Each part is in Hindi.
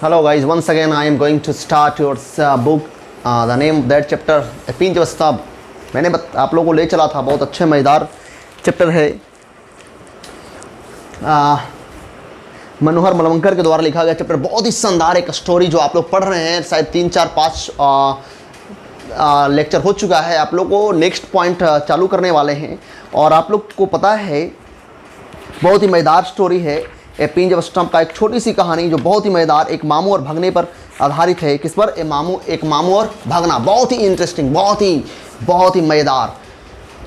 Hello guys, once again I am going to start your book. The name of that chapter A Pinch of Stab. मैंने आप लोगों को ले चला था, बहुत अच्छे मज़ेदार चैप्टर है। मनोहर मलवंकर के द्वारा लिखा गया चैप्टर, बहुत ही शानदार एक स्टोरी जो आप लोग पढ़ रहे हैं। शायद 3, 4, 5 लेक्चर हो चुका है। आप लोग को नेक्स्ट पॉइंट चालू करने वाले हैं और आप लोग को पता है बहुत ही मज़ेदार स्टोरी है। ए पिंच ऑफ स्टंप का एक छोटी सी कहानी जो बहुत ही मज़ेदार, एक मामू और भगने पर आधारित है। किस पर? एक मामू और भगना। बहुत ही इंटरेस्टिंग, बहुत ही मज़ेदार।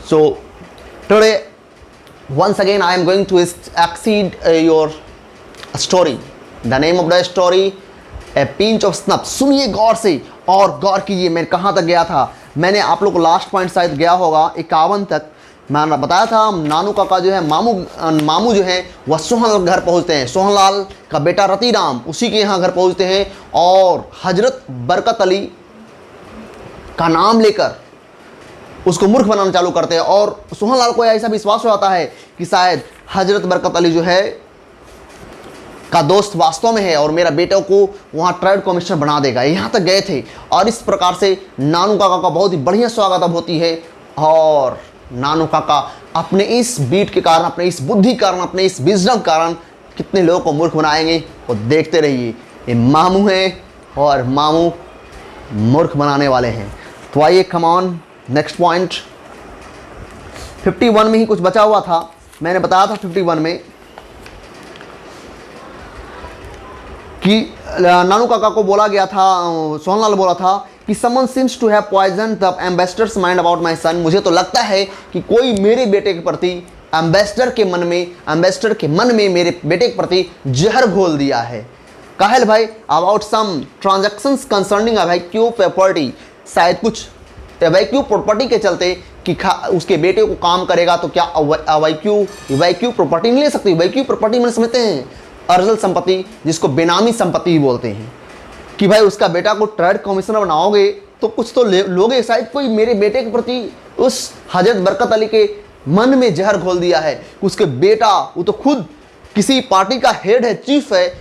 So today once again I am going to exceed your story. The name of the story A Pinch of Snuff. सुनिए गौर से और गौर कीजिए मैं कहाँ तक गया था। मैंने आप लोग को लास्ट पॉइंट शायद गया होगा 51 तक। मैंने बताया था नानू काका जो है मामू जो है वह सोहनलाल घर पहुंचते हैं। सोहनलाल का बेटा रतिराम उसी के यहाँ घर पहुंचते हैं और हजरत बरकत अली का नाम लेकर उसको मूर्ख बनाना चालू करते हैं। और सोहनलाल को ऐसा विश्वास हो जाता है कि शायद हजरत बरकत अली जो है का दोस्त वास्तव में है और मेरा बेटे को वहाँ ट्रेड कमिश्नर बना देगा। यहाँ तक गए थे और इस प्रकार से नानू काका का बहुत ही बढ़िया स्वागत अब होती है। और नानू काका अपने इस बीट के कारण, अपने इस बुद्धि कारण, अपने इस विजडम कारण कितने लोगों को मूर्ख बनाएंगे वो देखते रहिए। ये मामू है और मामू मूर्ख बनाने वाले हैं। तो आइए कम ऑन नेक्स्ट पॉइंट। 51 में ही कुछ बचा हुआ था। मैंने बताया था 51 में कि नानू काका को बोला गया था, सोहनलाल बोला था कि someone seems to have poisoned the ambassador's mind about my son. मुझे तो लगता है कि कोई मेरे बेटे के प्रति एम्बेसडर के मन में मेरे बेटे के प्रति जहर घोल दिया है। काहल भाई about some transactions concerning evacuee property. शायद कुछ अवैक्यू प्रॉपर्टी के चलते कि उसके बेटे को काम करेगा तो क्या अवैक्यू प्रॉपर्टी नहीं ले सकती। अवैक्यू प्रॉपर्टी मैंने समझते हैं अर्जल संपत्ति, जिसको बेनामी संपत्ति बोलते हैं। कि भाई उसका बेटा को ट्रेड कमिश्नर बनाओगे तो कुछ तो लोगे। शायद कोई मेरे बेटे के प्रति उस हजरत बरकत अली के मन में जहर घोल दिया है। उसके बेटा वो तो खुद किसी पार्टी का हेड है, चीफ है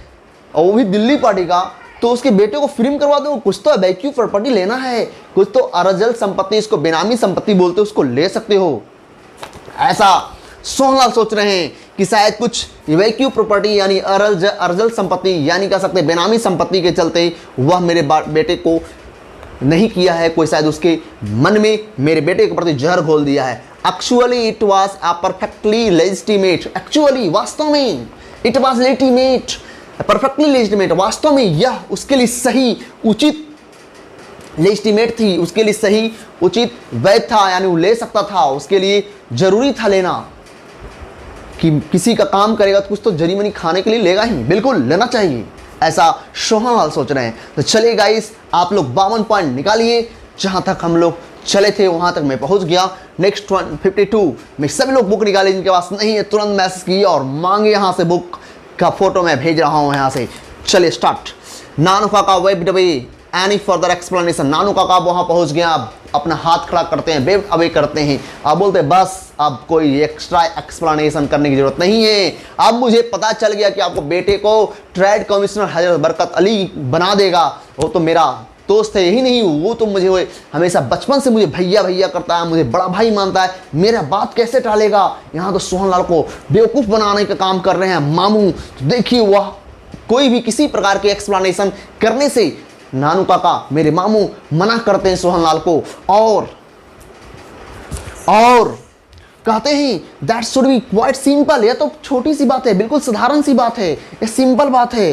और वो भी दिल्ली पार्टी का, तो उसके बेटे को फिल्म करवा दो। कुछ तो वैक्यू प्रॉपर्टी लेना है, कुछ तो अरजल संपत्ति, इसको बेनामी संपत्ति बोलते, उसको ले सकते हो। ऐसा सोहनलाल सोच रहे हैं कि शायद कुछ वैक्यू प्रॉपर्टी यानी अर्जल संपत्ति यानी कह सकते बेनामी संपत्ति के चलते वह मेरे बेटे को नहीं किया है। कोई शायद उसके मन में मेरे बेटे के प्रति जहर घोल दिया है। Actually it was a perfectly legitimate. Actually वास्तव में it was legitimate, perfectly legitimate. वास्तव में यह उसके लिए सही उचित लेजिटिमेट थी, उसके लिए सही उचित वैध था, यानी वो ले सकता था। उसके लिए जरूरी था लेना कि किसी का काम करेगा तो कुछ तो जरी मनी खाने के लिए लेगा ही, बिल्कुल लेना चाहिए। ऐसा सोहनलाल सोच रहे हैं। तो चलिए गाइस आप लोग 52 पॉइंट निकालिए। जहां तक हम लोग चले थे वहां तक मैं पहुंच गया। नेक्स्ट 52 में सभी लोग बुक निकाले, जिनके पास नहीं है तुरंत मैसेज कीजिए और मांगे। यहाँ से बुक का फोटो मैं भेज रहा हूँ यहाँ से। चलिए स्टार्ट। नानू काका वेब डबे एनी फर्दर एक्सप्लेनेशन। नानू काका वहाँ पहुँच गया, अब अपना हाथ खड़ा करते हैं, वेव अवे करते हैं। अब बोलते हैं बस अब कोई एक्स्ट्रा एक्सप्लेनेशन करने की जरूरत नहीं है। अब मुझे पता चल गया कि आपको बेटे को ट्रेड कमिश्नर हजरत बरकत अली बना देगा। वो तो मेरा दोस्त है, यही नहीं वो तो मुझे हमेशा बचपन से मुझे भैया भैया करता है, मुझे बड़ा भाई मानता है। मेरा बात कैसे टालेगा? यहाँ तो सोहनलाल को बेवकूफ़ बनाने का काम कर रहे हैं मामू। तो देखिए वह कोई भी किसी प्रकार की एक्सप्लेनेशन करने से नानू काका मेरे मामू मना करते हैं सोहनलाल को और कहते हैं that should be quite simple. यह तो छोटी सी बात है, बिल्कुल साधारण सी बात है, यह सिंपल बात है।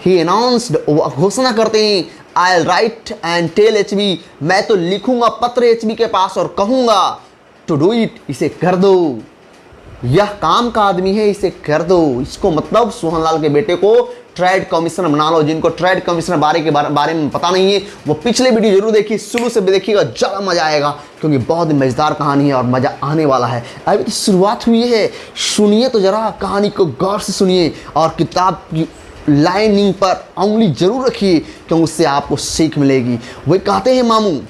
ही अनाउंस्ड, घोषणा करते हैं आई राइट एंड टेल एचबी, मैं तो लिखूंगा पत्र एचबी के पास और कहूंगा टू डू इट, इसे कर दो। यह काम का आदमी है, इसे कर दो। इसको मतलब सोहनलाल के बेटे को ट्रेड कमिश्नर बना लो। जिनको ट्रेड कमिश्नर बारे में पता नहीं है वो पिछले वीडियो जरूर देखिए, शुरू से भी देखिएगा, ज़्यादा मजा आएगा क्योंकि बहुत ही मज़ेदार कहानी है और मज़ा आने वाला है। अभी तो शुरुआत हुई है, सुनिए तो ज़रा, कहानी को गौर से सुनिए और किताब की लाइनिंग पर उंगली जरूर रखिए क्योंकि उससे आपको सीख मिलेगी। वही कहते हैं मामू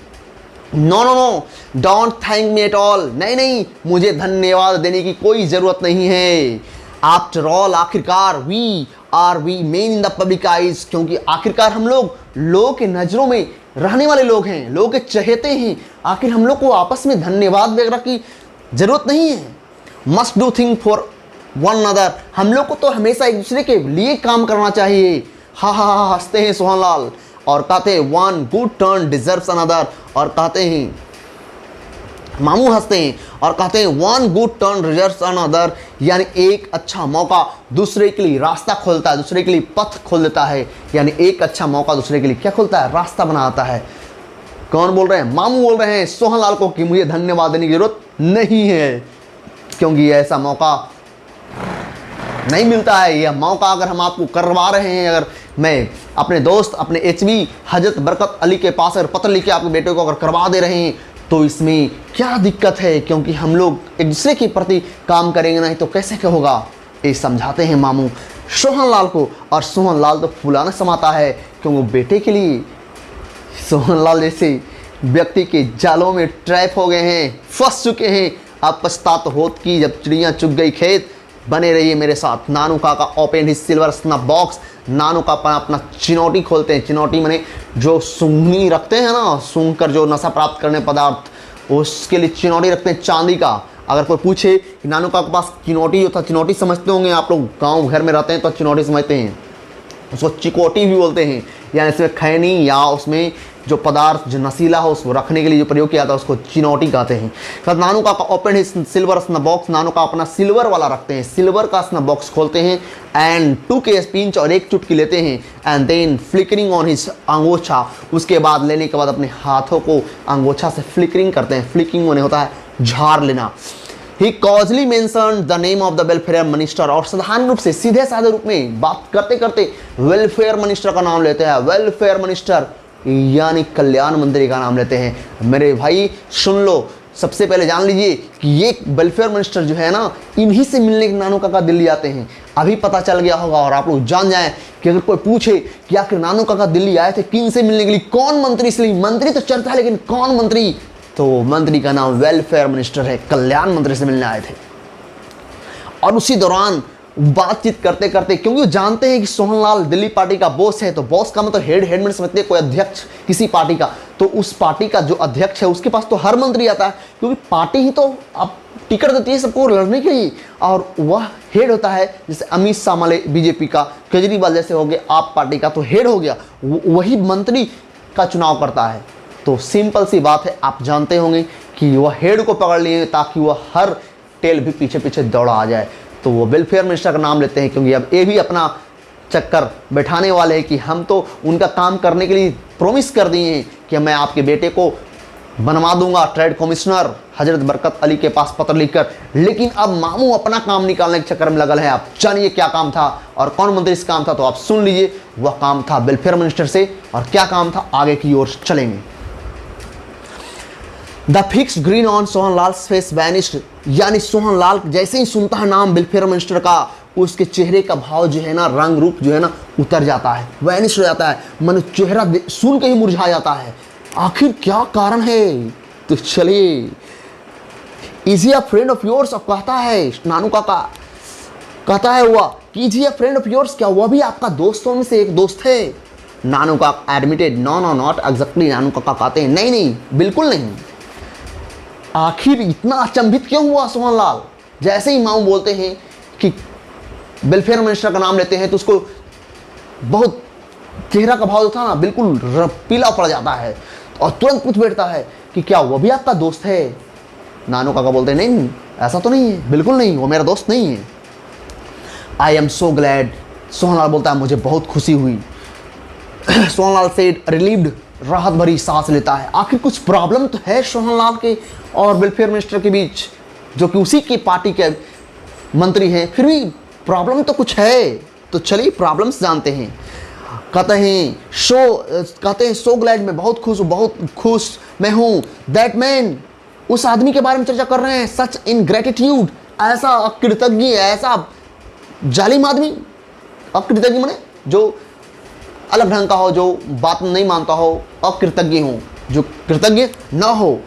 no no no don't thank me at all. नहीं नहीं, मुझे धन्यवाद देने की कोई ज़रूरत नहीं है। आफ्टर ऑल, आखिरकार we men in the public eyes, क्योंकि आखिरकार हम लोग लोगों के नजरों में रहने वाले लोग हैं, लोगों के चहेते हैं। आखिर हम लोग को आपस में धन्यवाद वगैरह की जरूरत नहीं है। Must do thing for one other, हम लोग को तो हमेशा एक दूसरे के लिए काम करना चाहिए। हा हा हा हंसते हैं सोहनलाल और कहते हैं one good turn deserves another, और कहते हैं मामू हंसते हैं और कहते हैं one good turn deserves another, यानी एक अच्छा मौका दूसरे के लिए रास्ता खोलता है, दूसरे के लिए पथ खोल देता है। यानी एक अच्छा मौका दूसरे के लिए क्या खोलता है? रास्ता बनाता है। कौन बोल रहे हैं? मामू बोल रहे हैं सोहनलाल को कि मुझे धन्यवाद देने की जरूरत नहीं है, क्योंकि ऐसा मौका नहीं मिलता है। यह मौका अगर हम आपको करवा रहे हैं, अगर मैं अपने दोस्त अपने एचवी हजरत बरकत अली के पास अगर पत्र लिख के आपके बेटे को अगर करवा दे रहे हैं, तो इसमें क्या दिक्कत है? क्योंकि हम लोग एक दूसरे के प्रति काम करेंगे नहीं तो कैसे क्या होगा? ये समझाते हैं मामू सोहनलाल को। और सोहनलाल तो फुलाना समाता है, क्योंकि बेटे के लिए सोहनलाल जैसे व्यक्ति के जालों में ट्रैप हो गए हैं, फंस चुके हैं। अब पछतात होत की जब चिड़ियाँ चुग गई खेत। बने रहिए मेरे साथ। नानू काका open his silver snuff box, Nanu का अपना चिनौटी खोलते हैं। चिनौटी माने जो सूंघनी रखते हैं ना, सूंघ कर जो नशा प्राप्त करने पदार्थ, उसके लिए चिनौटी रखते हैं चांदी का। अगर कोई पूछे कि नानू काका के पास चिनौटी जो था, चिनौटी समझते होंगे आप लोग, गाँव घर में रहते हैं तो चिनौटी समझते हैं, उसको चिकोटी भी बोलते हैं। यानी इसमें खैनी या उसमें जो पदार्थ जो नशीला हो उसको रखने के लिए जो प्रयोग किया था उसको चिनौटी कहते हैं। तो नानू का open his silver snuff box, Nanu का अपना सिल्वर वाला रखते हैं, सिल्वर का स्नफ बॉक्स खोलते हैं एंड 2 के पिंच और एक चुटकी लेते हैं and then flickering on his अंगोछा। उसके बाद लेने के बाद अपने हाथों को अंगोछा से फ्लिकरिंग करते हैं। फ्लिकरिंग होने होता है झाड़ लेना। He casually mentioned the name of the welfare minister, और साधारण रूप से सीधे साधे रूप में बात करते करते वेलफेयर मिनिस्टर का नाम लेते हैं। वेलफेयर मिनिस्टर यानी कल्याण मंत्री का नाम लेते हैं। मेरे भाई सुन लो, सबसे पहले जान लीजिए कि ये वेलफेयर मिनिस्टर जो है ना, इन्हीं से मिलने के नानू काका दिल्ली आते हैं। अभी पता चल गया होगा और आप लोग जान जाएं कि अगर कोई पूछे कि आखिर नानू काका दिल्ली आए थे किन से मिलने के लिए, कौन मंत्री, इसलिए मंत्री तो चलता है लेकिन कौन मंत्री, तो मंत्री का नाम वेलफेयर मिनिस्टर है, कल्याण मंत्री से मिलने आए थे। और उसी दौरान बातचीत करते करते, क्योंकि वो जानते हैं कि सोहनलाल दिल्ली पार्टी का बॉस है, तो बॉस का मतलब हेड में समझते हैं कोई अध्यक्ष किसी पार्टी का, तो उस पार्टी का जो अध्यक्ष है उसके पास तो हर मंत्री आता है, क्योंकि पार्टी ही तो अब टिकट देती है सबको लड़ने के लिए, और वह हेड होता है। जैसे अमित शाह वाले बीजेपी का, केजरीवाल जैसे हो गए आप पार्टी का, तो हेड हो गया, वही मंत्री का चुनाव करता है। तो सिंपल सी बात है, आप जानते होंगे कि वह हेड को पकड़ लिए ताकि वह हर टेल भी पीछे पीछे दौड़ा आ जाए। तो वो वेलफेयर मिनिस्टर का नाम लेते हैं, क्योंकि अब ये भी अपना चक्कर बैठाने वाले हैं कि हम तो उनका काम करने के लिए प्रॉमिस कर दिए हैं कि मैं आपके बेटे को बनवा दूंगा ट्रेड कमिश्नर, हजरत बरकत अली के पास पत्र लिखकर। लेकिन अब मामू अपना काम निकालने के चक्कर में लगल है। आप जानिए क्या काम था और कौन मंत्री इस काम था, तो आप सुन लीजिए। वह काम था वेलफेयर मिनिस्टर से, और क्या काम था आगे की ओर चलेंगे। The fix green on Sohanlal face vanished, यानी सोहनलाल जैसे ही सुनता है नाम वेलफेयर मिनिस्टर का, उसके चेहरे का भाव जो है ना, रंग रूप जो है ना, उतर जाता है, वैनिश हो जाता है, मन चेहरा सुन के ही मुरझा जाता है। आखिर क्या कारण है? तो चलिए, is he a friend of yours, कहता है नानू काका, कहता है हुआ कि is he a friend of yours, क्या वह भी आपका दोस्तों में से एक दोस्त है? Nanu Kaka admitted no no not exactly, Nanu Kaka कहते हैं नहीं नहीं बिल्कुल नहीं। आखिर इतना अचंभित क्यों हुआ सोहनलाल? जैसे ही मामू बोलते हैं कि वेलफेयर मिनिस्टर का नाम लेते हैं, तो उसको बहुत चेहरा का भाव जो था ना, बिल्कुल पीला पड़ जाता है और तुरंत पूछ बैठता है कि क्या वो भी आपका दोस्त है? नानू काका बोलते हैं नहीं ऐसा तो नहीं है, बिल्कुल नहीं, वो मेरा दोस्त नहीं है। I am so glad, Sohanlal बोलता है मुझे बहुत खुशी हुई। सोहनलाल सेड रिलीव्ड, राहत भरी सांस लेता है। आखिर कुछ प्रॉब्लम तो है सोहनलाल के और वेलफेयर मिनिस्टर के बीच, जो कि उसी की पार्टी के मंत्री हैं, फिर भी प्रॉब्लम तो कुछ है। तो चलिए प्रॉब्लम्स जानते हैं। कहते हैं सो ग्लैड, मैं बहुत खुश मैं हूँ। दैट मैन, उस आदमी के बारे में चर्चा कर रहे हैं। सच इनग्रेटिट्यूड, ऐसा अकृतज्ञ, ऐसा जालिम आदमी। अकृतज्ञ माने जो अलग ढंग का हो, जो बात नहीं मानता हो, अकृतज्ञ हो, जो कृतज्ञ ना हो।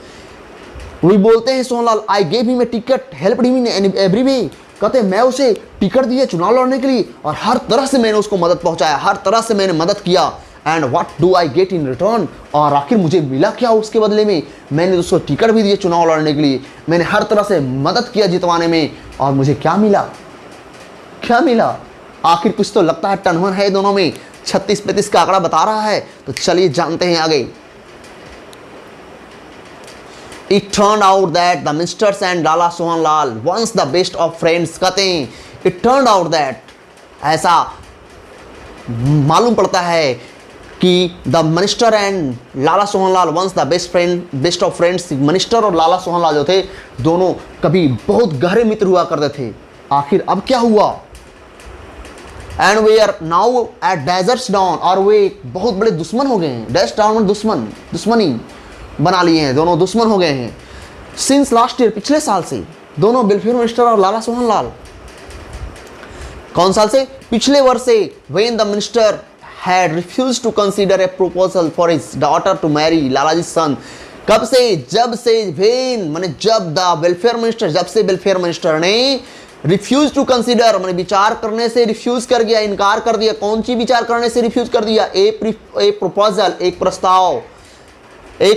वही बोलते हैं Sohanlal, I gave him a ticket, help him in every way, कहते मैं उसे टिकट दिए चुनाव लड़ने के लिए और हर तरह से मैंने उसको मदद पहुंचाया, हर तरह से मैंने मदद किया। And what do I get in return, और आखिर मुझे मिला क्या उसके बदले में? मैंने उसको टिकट भी दिए चुनाव लड़ने के लिए, मैंने हर तरह से मदद किया जितवाने में, और मुझे क्या मिला? क्या मिला? आखिर कुछ तो लगता है टनवन है दोनों में, 36-35 का आंकड़ा बता रहा है। तो चलिए जानते हैं आगे। It turned out that the ministers and Lala Sohan Lal once the best of friends, कहते हैं it turned out that, ऐसा मालूम पड़ता है कि the minister and Lala Sohanlal once the best of friends, minister और लाला सोहनलाल जो थे दोनों कभी बहुत गहरे मित्र हुआ करते थे। आखिर अब क्या हुआ? And we are now at daggers drawn, और वे बहुत बड़े दुश्मन हो गए हैं। डेस्ट डाउन में दुश्मन, दुश्मनी बना लिए हैं, दोनों दुश्मन हो गए हैं। सिंस लास्ट ईयर, पिछले साल से दोनों वेलफेयर मिनिस्टर और लाला सोहनलाल, कौन साल से? पिछले वर्ष से। When the minister had refused to consider a proposal for his daughter to marry लालाजी's son, कब से? जब से वेन माने जब द वेलफेयर मिनिस्टर, जब से वेलफेयर मिनिस्टर ने रिफ्यूज टू कंसीडर माने विचार करने से रिफ्यूज कर गया, इनकार कर दिया। कौन सी विचार करने से रिफ्यूज कर दिया? ए प्रपोजल, एक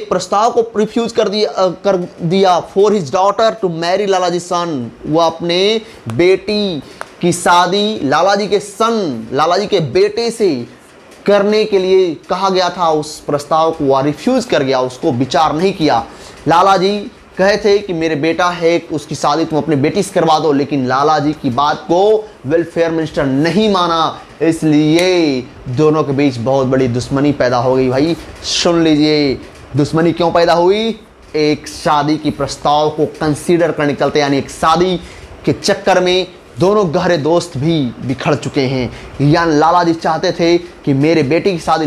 प्रस्ताव को रिफ्यूज कर दिया for his daughter to marry Lalaji son, वो अपने बेटी की शादी लालाजी के सन, लालाजी के बेटे से करने के लिए कहा गया था। उस प्रस्ताव को वह रिफ्यूज कर गया, उसको विचार नहीं किया। लालाजी कहे थे कि मेरे बेटा है, उसकी शादी तुम अपने बेटी से करवा दो, लेकिन लालाजी की बात को वेलफेयर मिनिस्टर नहीं माना, इसलिए दोनों के बीच बहुत बड़ी दुश्मनी पैदा हो गई। भाई सुन लीजिए, दुश्मनी क्यों पैदा हुई? एक शादी की प्रस्ताव को कंसीडर करने चलते, यानी एक शादी के चक्कर में दोनों गहरे दोस्त भी बिखर चुके हैं। यानी लालाजी चाहते थे कि मेरे बेटी की शादी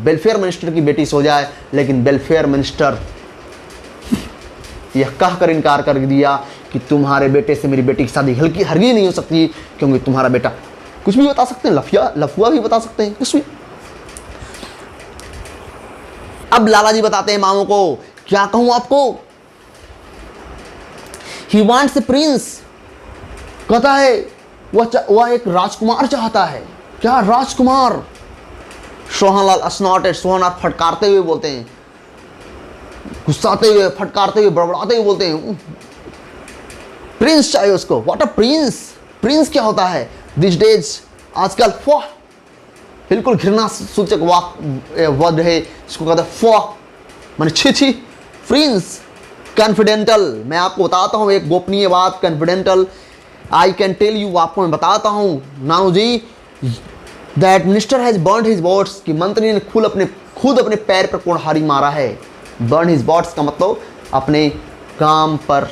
वेलफेयर मिनिस्टर की बेटी से हो जाए, लेकिन वेलफेयर मिनिस्टर यह कहकर इनकार कर दिया कि तुम्हारे बेटे से मेरी बेटी की शादी हरगिज़ नहीं हो सकती, क्योंकि तुम्हारा बेटा कुछ भी बता सकते हैं, लफुआ भी बता सकते हैं, कुछ भी। अब लालाजी बताते हैं मामू को, क्या कहूं आपको, ही वांट्स ए प्रिंस, कहता है वह एक राजकुमार चाहता है। क्या राजकुमार? सोहनलाल स्नॉटेड, सोहनलाल फटकारते हुए बोलते हैं, गुस्साते हुए, फटकारते हुए, बड़बड़ाते हुए बोलते हैं प्रिंस चाहिए उसको। What a prince? प्रिंस क्या होता है? दिस डेज, आजकल फॉ, बिल्कुल घृणा सूचक वर्ड है, इसको कहते हैं फॉ, माने छी छी। प्रिंस कॉन्फिडेंटल, मैं आपको बताता हूँ एक गोपनीय बात, confidential I can tell you, आपको मैं बताता हूँ Nanu ji, that minister has burned his boats, कि मंत्री ने खुद अपने पैर पर कुल्हाड़ी मारा है। बर्न हिज बोट्स का मतलब अपने काम पर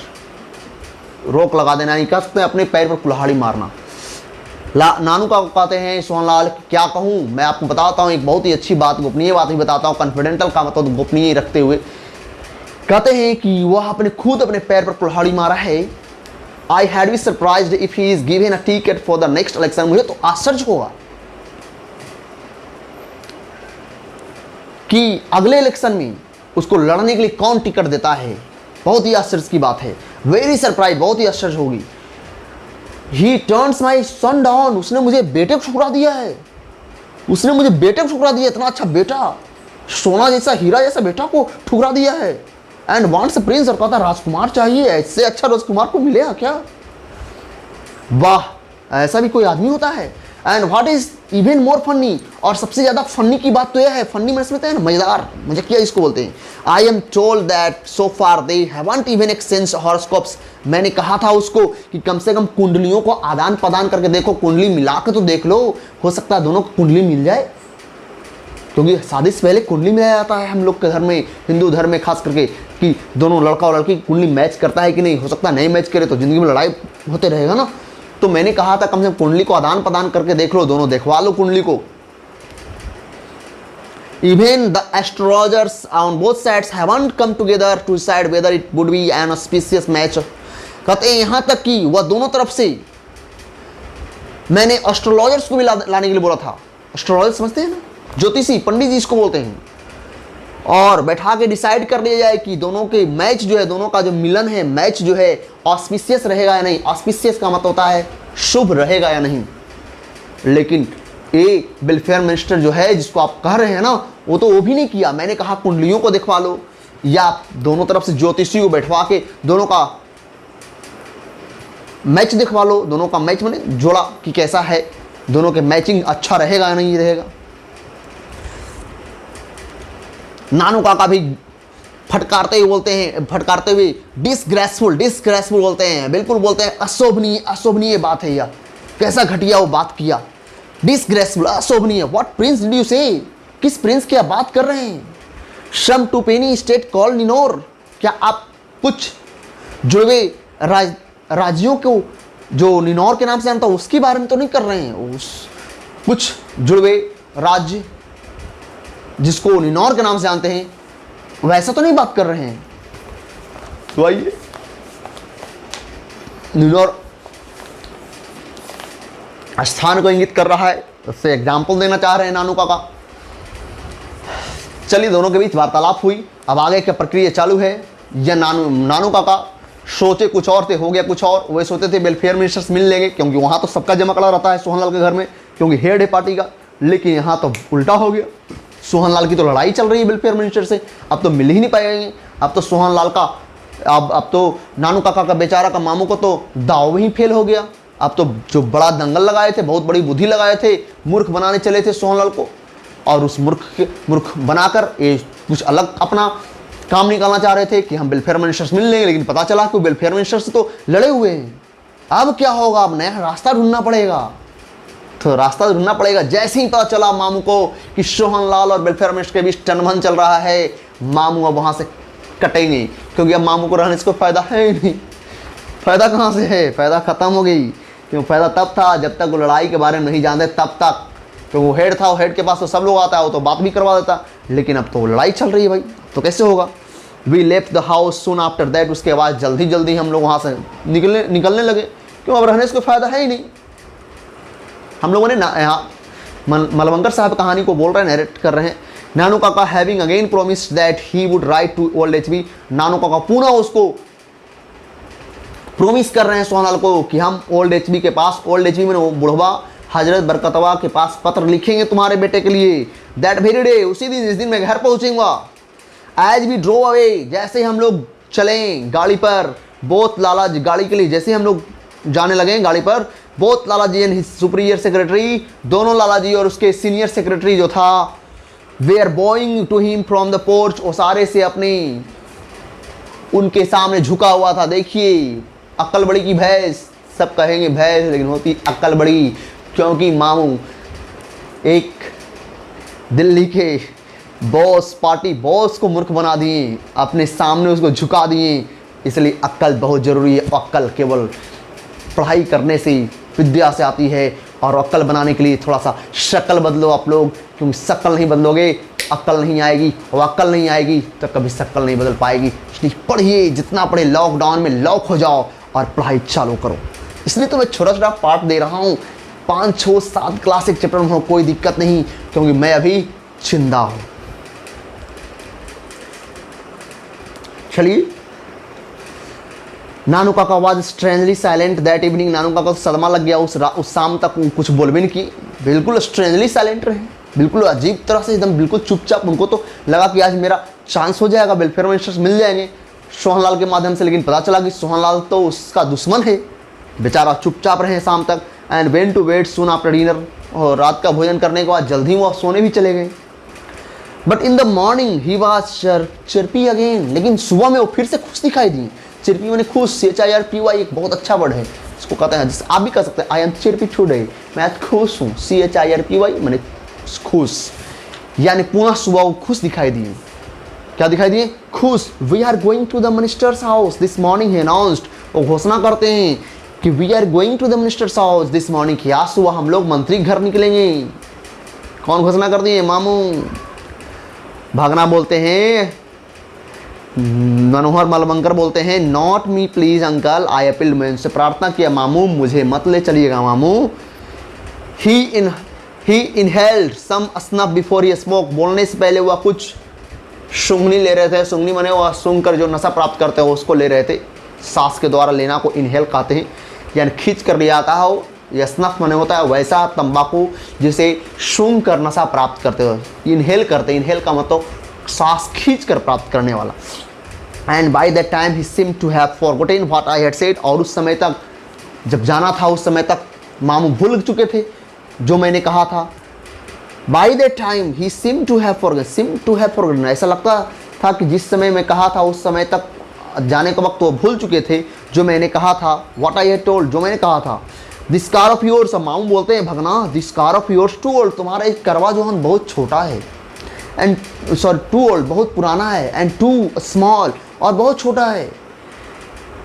रोक लगा देना, नहीं कह सकते अपने पैर पर कुल्हाड़ी मारना। नानू का कहते हैं सोहनलाल, क्या कहूँ, मैं आपको बताता हूँ एक बहुत ही अच्छी बात, गोपनीय बात भी बताता हूँ। कॉन्फिडेंटल का मतलब गोपनीय रखते हुए कहते हैं कि वह खुद अपने पैर पर कुल्हाड़ी मारा है। I had be surprised if he is given a ticket for the next election, मुझे तो आश्चर्य होगा कि अगले इलेक्शन में उसको लड़ने के लिए कौन टिकट देता है। बहुत ही आश्चर्य की बात है, वेरी सरप्राइज, बहुत ही आश्चर्य होगी। ही टर्न्स माई सन डाउन, उसने मुझे बेटे को ठुकरा दिया है, उसने मुझे बेटे को ठुकरा दिया, इतना अच्छा बेटा, सोना जैसा, हीरा जैसा बेटा को ठुकरा दिया है। एंड वांट्स प्रिंस, और कहता राजकुमार चाहिए, ऐसे अच्छा राजकुमार को मिलेगा क्या? वाह, ऐसा भी कोई आदमी होता है। And what is even more funny, और सबसे ज्यादा फनी की बात तो यह है, फनी में समझते हैं ना, मजेदार, मुझे क्या इसको बोलते हैं। I am told that so far they haven't even exchange horoscopes, मैंने कहा था उसको कि कम से कम कुंडलियों को आदान प्रदान करके देखो, कुंडली मिला के तो देख लो, हो सकता है दोनों को कुंडली मिल जाए, क्योंकि शादी से पहले कुंडली मिलाया जाता है हम लोग के घर में, हिंदू धर्म में खास करके, कि दोनों लड़का और लड़की की कुंडली मैच करता है कि नहीं, हो सकता है नहीं मैच करे तो जिंदगी में लड़ाई होते रहेगा ना। तो मैंने कहा था कम से कम कुंडली को आदान प्रदान करके देख लो, दोनों देखवा लो कुंडली को। Even the astrologers on both sides haven't come together to decide whether it would be an auspicious match, कहते हैं यहाँ तक कि वह दोनों तरफ से, मैंने एस्ट्रोलॉजर्स को भी लाने के लिए बोला था। एस्ट्रोलॉजर समझते हैं ना, ज्योतिषी, पंडित जी इसको बोलते हैं, और बैठा के डिसाइड कर लिया जाए कि दोनों के मैच जो है, दोनों का जो मिलन है, मैच जो है ऑस्पिशियस रहेगा या नहीं। ऑस्पिशियस का मतलब होता है शुभ रहेगा या नहीं। लेकिन ये वेलफेयर मिनिस्टर जो है जिसको आप कह रहे हैं ना, वो भी नहीं किया। मैंने कहा कुंडलियों को दिखवा लो या दोनों तरफ से ज्योतिषी को बैठवा के दोनों का मैच दिखवा लो, दोनों का मैच माने जोड़ा कि कैसा है, दोनों के मैचिंग अच्छा रहेगा या नहीं रहेगा। नानू काका भी फटकारते हुए बोलते हैं, फटकारते हुए डिसग्रेसफुल बोलते हैं, बिल्कुल बोलते हैं अशोभनीय बात है यह, कैसा घटिया वो बात किया, डिसग्रेसफुल, अशोभनीय। व्हाट प्रिंस डिड यू से, किस प्रिंस की आप बात कर रहे हैं। सम टू पेनी स्टेट कॉल निनोर, क्या आप कुछ जुड़वे राज्यों को जो निनोर के नाम से जानता उसके बारे में तो नहीं कर रहे हैं। उस कुछ जुड़वे राज्य जिसको निनोर के नाम से जानते हैं वैसा तो नहीं बात कर रहे हैं। तो आइए, निनोर स्थान को इंगित कर रहा है, उससे एग्जाम्पल देना चाह रहे हैं नानू काका। चलिए, दोनों के बीच वार्तालाप हुई। अब आगे क्या प्रक्रिया चालू है। या नानू काका सोचे कुछ और थे, हो गया कुछ और। वे सोचते थे वेलफेयर मिनिस्टर्स मिल लेंगे, क्योंकि वहाँ तो सबका जमकड़ा रहता है सोहनलाल के घर में, क्योंकि हेड है पार्टी का। लेकिन यहाँ तो उल्टा हो गया, सोहनलाल की तो लड़ाई चल रही है वेलफेयर मिनिस्टर से। अब तो मिल ही नहीं पाएंगे। अब तो सोहनलाल का, अब तो नानू काका का बेचारा का मामू को तो दाव में ही फेल हो गया। अब तो जो बड़ा दंगल लगाए थे, बहुत बड़ी बुद्धि लगाए थे, मूर्ख बनाने चले थे सोहनलाल को, और उस मूर्ख बनाकर ये कुछ अलग अपना काम निकालना चाह रहे थे कि हम वेलफेयर मिनिस्टर्स मिल लेंगे। लेकिन पता चला कि वेलफेयर मिनिस्टर से तो लड़े हुए हैं। अब क्या होगा, अब नया रास्ता ढूंढना पड़ेगा। तो रास्ता ढूंढना पड़ेगा। जैसे ही पता चला मामू को कि सोहनलाल और वेलफेयर मिनिस्टर के बीच टनमन चल रहा है, मामू अब वहाँ से कटेंगे, क्योंकि अब मामू को रहने से कोई फायदा है ही नहीं। फायदा कहाँ से है, फायदा खत्म हो गई। क्यों, फायदा तब था जब तक वो लड़ाई के बारे में नहीं जानते, तब तक। तो वो हेड था, वो हेड के पास तो सब लोग आता है, वो तो बात भी करवा देता। लेकिन अब तो लड़ाई चल रही है भाई, तो कैसे होगा। We left the house soon after that, उसके बाद जल्दी हम लोग वहाँ से निकलने लगे। क्यों, अब रहने से कोई फायदा है ही नहीं। हम लोगों ने यहाँ मलवंकर साहब कहानी को बोल रहे हैं, नरेट कर रहे हैं। Nanu Kaka having again promised that he would write to old HB, Nanu Kaka पुनः उसको प्रोमिस कर रहे हैं सोहनलाल को कि हम ओल्ड एचबी के पास, ओल्ड एचबी में बुढ़वा हजरत बरकतवा के पास पत्र लिखेंगे तुम्हारे बेटे के लिए। दैट वेरी डे, उसी दिन जिस दिन मैं घर पहुंचूंगा। एज वी ड्रो अवे, जैसे हम लोग चलें गाड़ी पर, बोथ लाला जी गाड़ी के लिए जैसे हम लोग जाने लगे गाड़ी पर, both Lala ji and superior secretary, दोनों लाला जी और उसके सीनियर सेक्रेटरी जो था, वे are bowing to him from the porch, वो सारे से अपने उनके सामने झुका हुआ था। देखिए, अक्ल बड़ी की भैंस, सब कहेंगे भैंस लेकिन होती अक्ल बड़ी, क्योंकि मामू एक दिल्ली के बॉस, पार्टी बॉस को मूर्ख बना दिए, अपने सामने उसको झुका दिए। इसलिए अक्ल बहुत ज़रूरी है। अक्ल केवल पढ़ाई करने से, विद्या से आती है, और अक्ल बनाने के लिए थोड़ा सा शक्ल बदलो आप लोग, क्योंकि शक्ल नहीं बदलोगे अक्ल नहीं आएगी, और अक्ल नहीं आएगी तो कभी शक्ल नहीं बदल पाएगी। इसलिए पढ़िए, जितना पढ़े, लॉकडाउन में लॉक हो जाओ और पढ़ाई चालू करो। इसलिए तो मैं छोटा छोटा पार्ट दे रहा हूँ, 5, 6, 7 क्लास एक चैप्टर में हो, कोई दिक्कत नहीं, क्योंकि मैं अभी चिंदा हूँ। चलिए, Nanu Kaka was strangely silent that evening, Nanu Kaka को सदमा लग गया उस शाम तक, कुछ बोल भी नहीं की, बिल्कुल स्ट्रेंजली साइलेंट रहे, बिल्कुल अजीब तरह से, एकदम बिल्कुल चुपचाप। उनको तो लगा कि आज मेरा चांस हो जाएगा, वेलफेयर मिनिस्टर्स मिल जाएंगे सोहनलाल के माध्यम से। लेकिन पता चला कि सोहनलाल तो उसका दुश्मन है। बेचारा चुपचाप रहे शाम तक। And went to bed soon after dinner, और रात का भोजन करने के बाद जल्दी वो सोने भी चले गए। But in the morning he was chirpy again, लेकिन सुबह में वो फिर से खुश दिखाई दिए। चिरपी मैंने खुश, CHIRPY एक बहुत अच्छा वर्ड है, इसको कहते हैं, जिससे आप भी कह सकते हैं, आई एम चिरपी टुडे, मैं आज खुश हूँ। CHIRPY मैंने खुश, यानी पुनः सुबह वो खुश दिखाई दिए। क्या दिखाई दिए? खुश। We are going to the minister's house this morning, he announced, वो घोषणा करते हैं कि we are going to the minister's house this morning, कि आज सुबह हम लोग मंत्री घर निकलेंगे। कौन घोषणा कर दिए? मामू। भागना बोलते हैं, मनोहर मलवंकर बोलते हैं, not me please uncle, I appeal, मैं उनसे प्रार्थना किया, मामू मुझे मत ले चलिएगा मामू। He inhaled some snuff before he smoke, बोलने से पहले वह कुछ सूंघनी ले रहे थे। सूंघनी माने वह सूंघ कर जो नशा प्राप्त करते हो उसको ले रहे थे। सांस के द्वारा लेना को इनहेल कहते हैं, यानी खींच कर लिया जाता हो। यह स्नफ माने होता है वैसा तंबाकू जिसे सूंघ कर नशा प्राप्त करते हो, इनहेल करते हैं। इनहेल का मतलब सांस खींच कर प्राप्त करने वाला। And by that time he seem to have forgotten what I had said, और उस समय तक जब जाना था उस समय तक मामू भूल चुके थे जो मैंने कहा था। By that time he seem to have forgotten, ऐसा लगता था कि जिस समय मैं कहा था उस समय तक जाने के वक्त वो भूल चुके थे जो मैंने कहा था। व्हाट आई हैड टोल्ड, जो मैंने कहा था। दिस कार ऑफ योर्स, मामू बोलते हैं भगना, this car of yours too old, तुम्हारा एक करवा जो है बहुत छोटा है। एंड सॉरी टू ओल्ड, बहुत पुराना है। एंड टू स्मॉल, और बहुत छोटा है।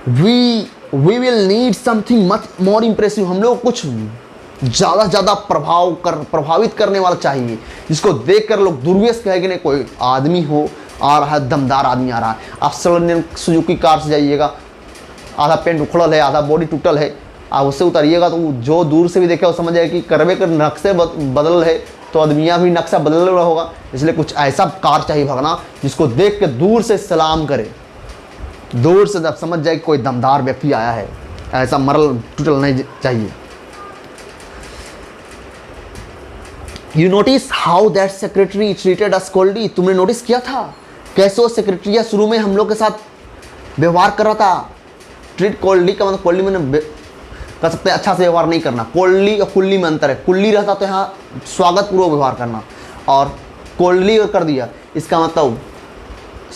We will need something much more impressive, हम लोग कुछ ज़्यादा प्रभावित करने वाला चाहिए, जिसको देख कर लोग दुर्वेश कहेंगे नहीं कोई आदमी हो आ रहा है, दमदार आदमी आ रहा है। आप सडन सुजुकी कार से जाइएगा, आधा पेंट उखड़ल है, आधा बॉडी टूटल है, आप उससे उतरिएगा तो जो दूर से भी देखे वो समझ जाएगा कि करवे कर नक्शे बदल है, तो आदमिया भी नक्शा बदल रहा होगा। इसलिए कुछ ऐसा कार चाहिए भगना जिसको देख के दूर से सलाम करे, दूर से जब समझ जाए कि कोई दमदार व्यक्ति आया है। ऐसा मरल टूटल नहीं चाहिए। You notice how that secretary treated us coldly, तुमने नोटिस किया था कैसे वो सेक्रेटरी शुरू में हम लोग के साथ व्यवहार कर रहा था। ट्रीट कोल्डली का मतलब कोल्डली में कर सकते हैं अच्छा से व्यवहार नहीं करना। कोल्डली और कुल्ली में अंतर है। कुल्ली रहता तो यहाँ स्वागत पूर्वक व्यवहार करना, और कोल्डली और कर दिया इसका मतलब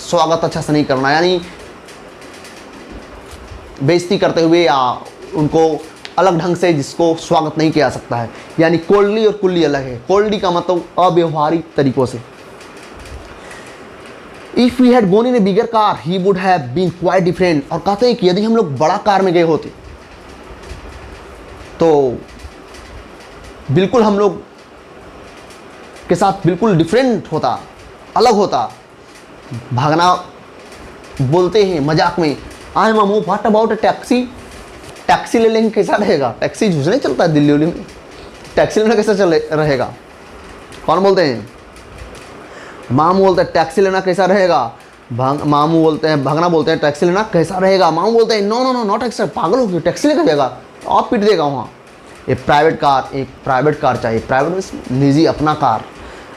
स्वागत अच्छा से नहीं करना, यानी बेइज्जती करते हुए या उनको अलग ढंग से जिसको स्वागत नहीं किया जा सकता है। यानी कोल्डली और कुल्ली अलग है। कोल्डली का मतलब अव्यवहारिक तरीकों से। If we had gone in a bigger car he would have been quite different, और कहते हैं कि यदि हम लोग बड़ा कार में गए होते तो बिल्कुल हम लोग के साथ बिल्कुल डिफरेंट होता, अलग होता। भागना बोलते हैं मजाक में, आए मामू what about a taxi, taxi ले लेंगे कैसा रहेगा। टैक्सी झूठ नहीं चलता है दिल्ली उल्ली में, टैक्सी लेना कैसा चले रहेगा। कौन बोलते हैं? मामू बोलते हैं टैक्सी लेना कैसा रहेगा। मामू बोलते हैं, भगना बोलते हैं टैक्सी लेना कैसा रहेगा। मामू बोलते हैं no no no not taxi, पागल हो गया, टैक्सी लेकर जाएगा आप पीट देगा वहाँ। एक प्राइवेट कार चाहिए, प्राइवेट निजी अपना car.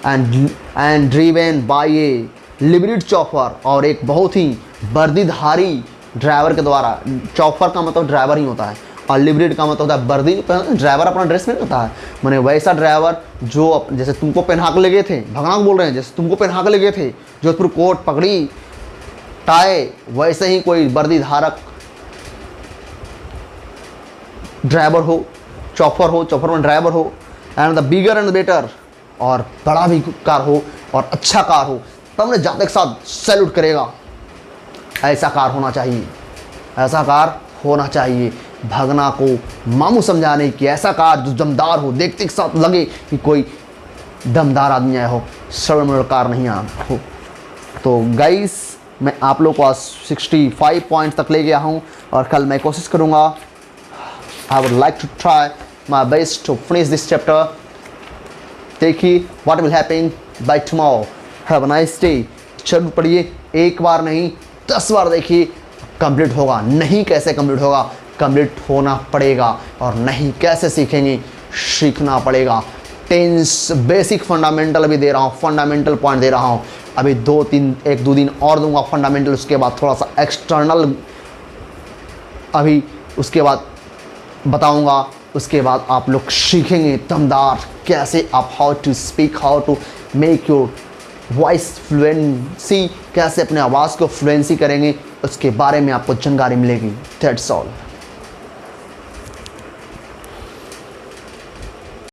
And driven bye A liberate chopper, और एक बहुत ही वर्दीधारी ड्राइवर के द्वारा। चॉपर का मतलब ड्राइवर ही होता है, और लिबरेट का मतलब होता है वर्दी। ड्राइवर अपना ड्रेस में होता है, मैंने वैसा ड्राइवर जो जैसे तुमको पहना के ले गए थे, भगना को बोल रहे हैं जैसे तुमको पहना के ले गए थे जोधपुर, कोट पगड़ी टाई, वैसे ही कोई वर्दी धारक ड्राइवर हो, चॉपर में ड्राइवर हो। And the bigger and better, और बड़ा भी कार हो और अच्छा कार हो, तब ने जाते के साथ सैल्यूट करेगा। ऐसा कार होना चाहिए, ऐसा कार होना चाहिए। भगना को मामू समझाने की ऐसा कार जो दमदार हो, देखते के साथ लगे कि कोई दमदार आदमी आया हो, सरल कार नहीं आया हो। तो गाइस मैं आप लोग को 65 पॉइंट्स तक ले गया हूँ, और कल मैं कोशिश करूँगा, I would like to try my best to finish this chapter. देखिए what will happen by tomorrow. Have a nice day. जरूर पढ़िए, एक बार नहीं 10 बार देखिए, कंप्लीट होगा। नहीं कैसे कंप्लीट होगा, कंप्लीट होना पड़ेगा। और नहीं कैसे सीखेंगे, सीखना पड़ेगा। टेंस बेसिक फंडामेंटल भी दे रहा हूँ, फंडामेंटल पॉइंट दे रहा हूँ। अभी 1-2 दिन और दूंगा फंडामेंटल, उसके बाद थोड़ा सा एक्सटर्नल अभी उसके बाद बताऊंगा। उसके बाद आप लोग सीखेंगे दमदार कैसे आप how to speak, how to make your voice fluency, कैसे अपने आवाज़ को फ्लुएंसी करेंगे, उसके बारे में आपको जानकारी मिलेगी। That's all.